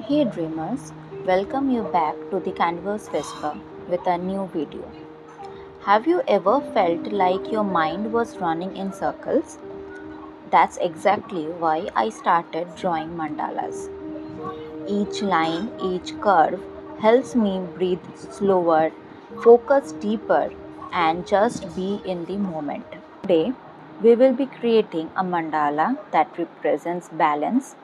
Hey dreamers, welcome you back to the Canvas Whisper with a new video. Have you ever felt like your mind was running in circles? That's exactly why I started drawing mandalas. Each line, each curve helps me breathe slower, focus deeper, and just be in the moment. Today, we will be creating a mandala that represents balance,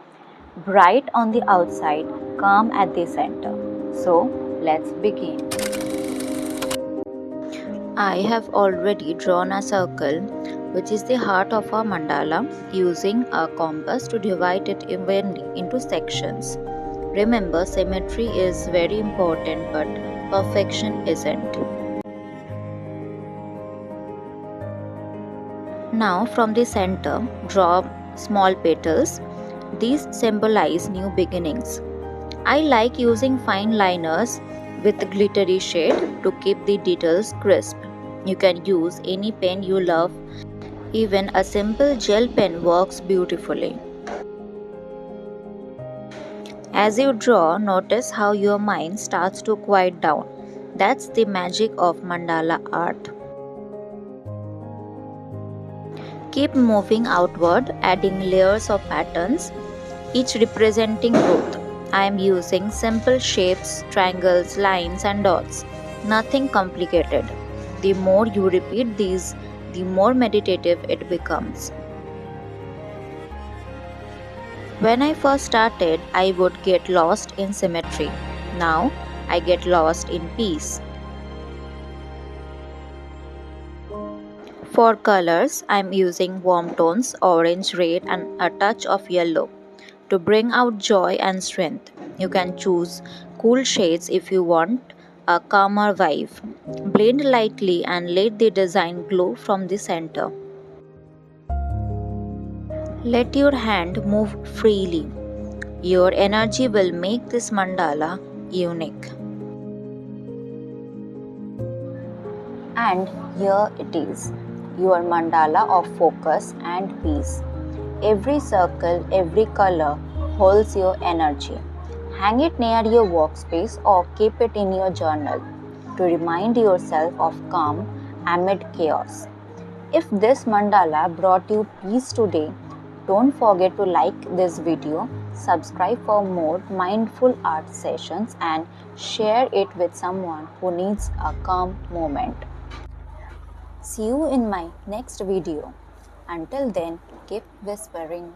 bright on the outside, calm at the center. So, let's begin. I have already drawn a circle, which is the heart of our mandala, using a compass to divide it evenly into sections. Remember, symmetry is very important, but perfection isn't. Now, from the center, draw small petals. These symbolize new beginnings. I like using fine liners with glittery shade to keep the details crisp. You can use any pen you love, even a simple gel pen works beautifully. As you draw, notice how your mind starts to quiet down. That's the magic of mandala art. Keep moving outward, adding layers of patterns, each representing growth. I am using simple shapes, triangles, lines, and dots. Nothing complicated. The more you repeat these, the more meditative it becomes. When I first started, I would get lost in symmetry. Now, I get lost in peace. For colors, I am using warm tones, orange, red, and a touch of yellow to bring out joy and strength. You can choose cool shades if you want a calmer vibe. Blend lightly and let the design glow from the center. Let your hand move freely. Your energy will make this mandala unique. And here it is, your mandala of focus and peace. Every circle, every color holds your energy. Hang it near your workspace or keep it in your journal to remind yourself of calm amid chaos. If this mandala brought you peace today, don't forget to like this video, subscribe for more mindful art sessions, and share it with someone who needs a calm moment. See you in my next video. Until then, keep whispering.